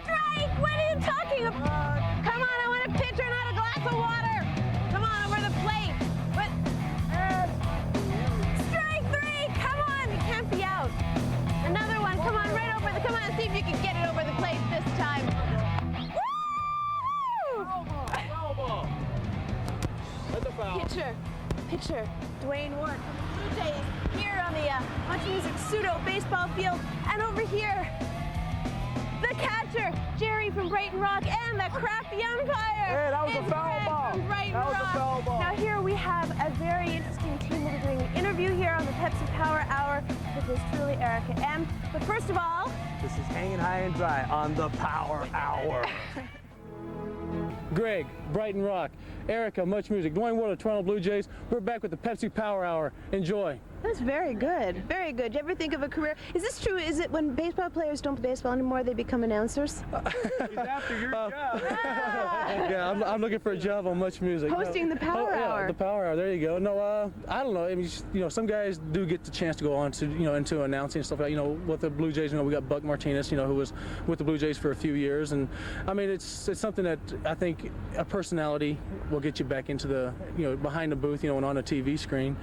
Strike! What are you talking about? Come on, I want a pitcher, not a glass of water. Come on, over the plate. What? Strike 3! Come on, it can't be out. Another one. Come on, right over the. Come on, see if you can get it over the plate this time. Woo! Foul ball. That's a foul. Pitcher, Duane Ward from the Blue Jays here on the Much Music Pseudo Baseball Field, and over here, the catcher, Gerry from Brighton Rock, and the crafty umpire. Hey, that was a foul Greg ball. from Brighton That was a Rock. foul ball. Now here we have a very interesting team. We'll be doing an interview here on the Pepsi Power Hour with this truly Erica Ehm. But first of all, This is Hanging High and Dry on the Power Hour. Greg, Brighton Rock, Erica, Much Music, Duane Ward of Toronto Blue Jays. We're back with the Pepsi Power Hour. Enjoy. that's very good. Very good. Do you ever think of a career? Is this true? Is it when baseball players don't play baseball anymore, they become announcers? He's after your job. Yeah, I'm looking for a job on Much Music. Hosting the Power Hour. Yeah, the Power Hour. There you go. No, I don't know. I mean, some guys do get the chance to go on to, into announcing and stuff like that. With the Blue Jays, we got Buck Martinez, who was with the Blue Jays for a few years, and I mean, it's something that I think a personality will get you back into the, behind the booth, and on a TV screen.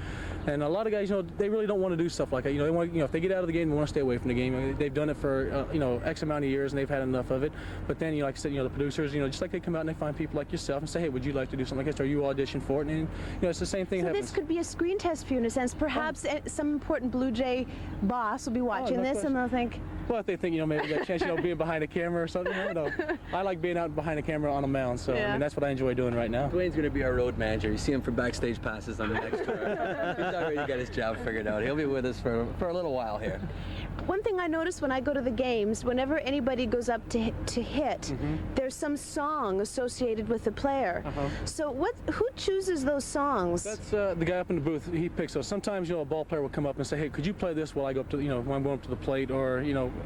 And a lot of guys, they really don't want to do stuff like that. They want, if they get out of the game, they want to stay away from the game. They've done it for, X amount of years, and they've had enough of it. But then, like I said, the producers, just like they come out and they find people like yourself and say, hey, would you like to do something like this? Or you audition for it? And, it's the same thing So happens. this could be a screen test for you in a sense. Perhaps some important Blue Jay boss will be watching no this question. and they'll think, Well, if they think, maybe that chance, being behind a camera or something. I like being out behind a camera on a mound, so Yeah. I mean, that's what I enjoy doing right now. Duane's going to be our road manager. You see him for backstage passes on the next tour. He's already got his job figured out. He'll be with us for a little while here. one thing I notice when I go to the games, whenever anybody goes up to hit, there's some song associated with the player. So who chooses those songs? That's the guy up in the booth. He picks those. Sometimes, a ball player will come up and say, "Hey, could you play this while I go up to, when I'm going up to the plate?" Or,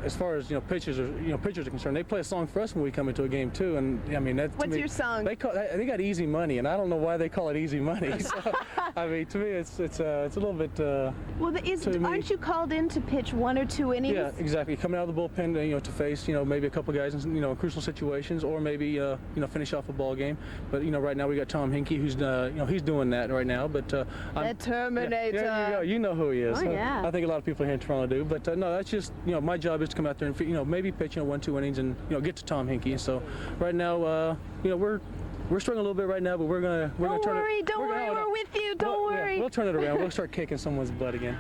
as far as pitchers are concerned, they play a song for us when we come into a game too. And I mean, that. What's your song? They got Easy Money, and I don't know why they call it Easy Money. So, I mean, to me, it's a little bit. Well, aren't you called in to pitch 1 or 2 innings? Yeah, exactly. Coming out of the bullpen, to face, maybe a couple of guys in, crucial situations, or maybe, finish off a ball game. But, right now we got Tom Hinkie, who's, he's doing that right now. But The Terminator. Yeah, there you go. You know who he is. Oh, yeah. I think a lot of people here in Toronto do. But no, that's just, my job is to come out there and, maybe pitch, 1, 2 innings and, get to Tom Hinkie. So right now, we're struggling a little bit right now, but we're gonna turn it. Don't worry, we're with you. Don't worry. We'll turn it around. We'll start kicking someone's butt again.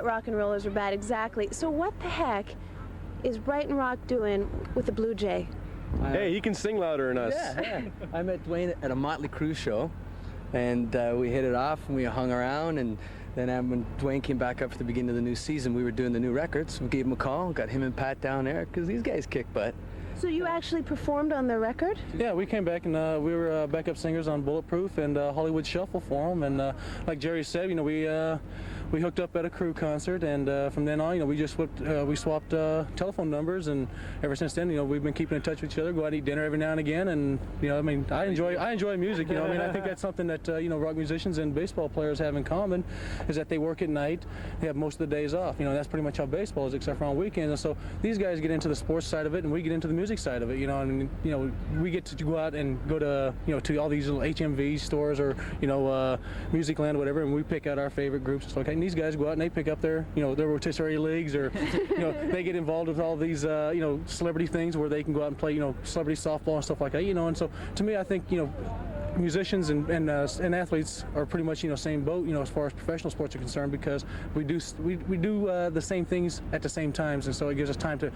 Rock and rollers are bad, exactly. So what the heck is Brighton Rock doing with the Blue Jay? Hey, he can sing louder than us. Yeah. I met Duane at a Motley Crue show, and we hit it off, and we hung around, and then when Duane came back up for the beginning of the new season, we were doing the new records. We gave him a call, got him and Pat down there, because these guys kick butt. So you actually performed on the record? Yeah, we came back and we were backup singers on Bulletproof and Hollywood Shuffle for them. And like Gerry said, we hooked up at a Crew concert, and from then on, we just swapped telephone numbers, and ever since then, we've been keeping in touch with each other. Go out and eat dinner every now and again, and I mean, I enjoy music. I think that's something that rock musicians and baseball players have in common, is that they work at night, they have most of the days off. That's pretty much how baseball is, except for on weekends. And so these guys get into the sports side of it, and we get into the music side of it. We get to go out and go to to all these little HMV stores or Music Land, whatever, and we pick out our favorite groups and stuff. And these guys go out and they pick up their their rotisserie leagues, or they get involved with all these celebrity things where they can go out and play celebrity softball and stuff like that. And so to me, I think musicians and athletes are pretty much same boat as far as professional sports are concerned, because we do the same things at the same times, and so it gives us time to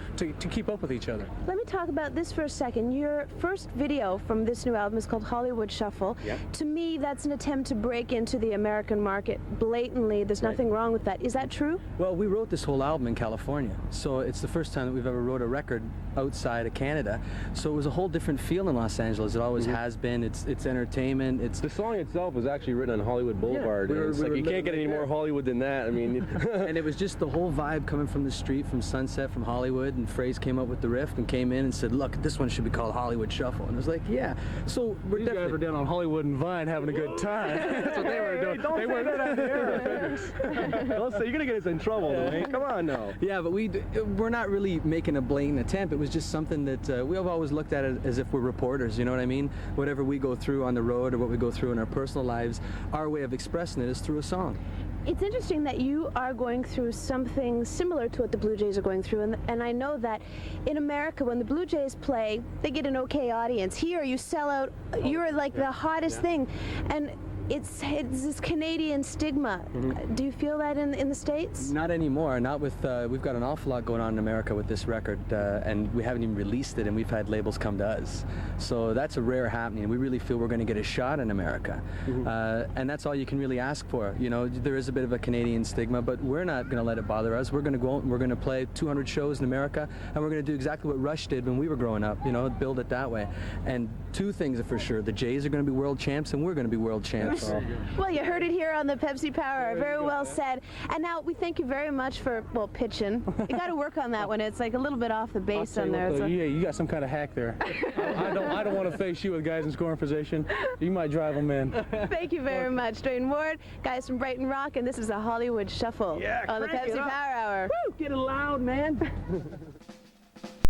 keep up with each other. Let me talk about this for a second. Your first video from this new album is called Hollywood Shuffle. Yep. To me, that's an attempt to break into the American market blatantly. There's nothing wrong with that. Is that true? Well, we wrote this whole album in California, so it's the first time that we've ever wrote a record outside of Canada. So it was a whole different feel in Los Angeles. It always has been. It's entertaining. entertainment. It's The song itself was actually written on Hollywood Boulevard. we and were- it's we like were you can't get literally any more there. Hollywood than that. I mean, and it was just the whole vibe coming from the street, from Sunset, from Hollywood, and Fraser came up with the riff and came in and said, look, this one should be called Hollywood Shuffle. And I was like, yeah. So we're These guys definitely... were down on Hollywood and Vine having a good time. That's what they were doing. don't They say weren't that out there. Don't say, you're gonna get us in trouble, Duane. Come on now. Yeah, but we're not really making a blatant attempt. It was just something that we have always looked at it as if we're reporters, you know what I mean? Whatever we go through on the road or what we go through in our personal lives, our way of expressing it is through a song. It's interesting that you are going through something similar to what the Blue Jays are going through, and I know that in America, when the Blue Jays play, they get an okay audience. Here, you sell out. You're like the hottest thing, and it's this Canadian stigma. Do you feel that in the States? Not anymore. Not with. We've got an awful lot going on in America with this record, and we haven't even released it, and we've had labels come to us. So that's a rare happening. We really feel we're going to get a shot in America, and that's all you can really ask for. You know, there is a bit of a Canadian stigma, but we're not going to let it bother us. We're going to go out and we're going to play 200 shows in America, and we're going to do exactly what Rush did when we were growing up. You know, build it that way. And two things are for sure: the Jays are going to be world champs, and we're going to be world champs. Well, you heard it here on the Pepsi Power Hour. Very well said. And now we thank you very much for, well, pitching. You got to work on that one. It's like a little bit off the base on there. Yeah, you got some kind of hack there. I don't want to face you with guys in scoring position. You might drive them in. Thank you very much, Duane Ward, guys from Brighton Rock, and this is a Hollywood Shuffle on the crank it Pepsi up. Power Hour. Get it loud, man.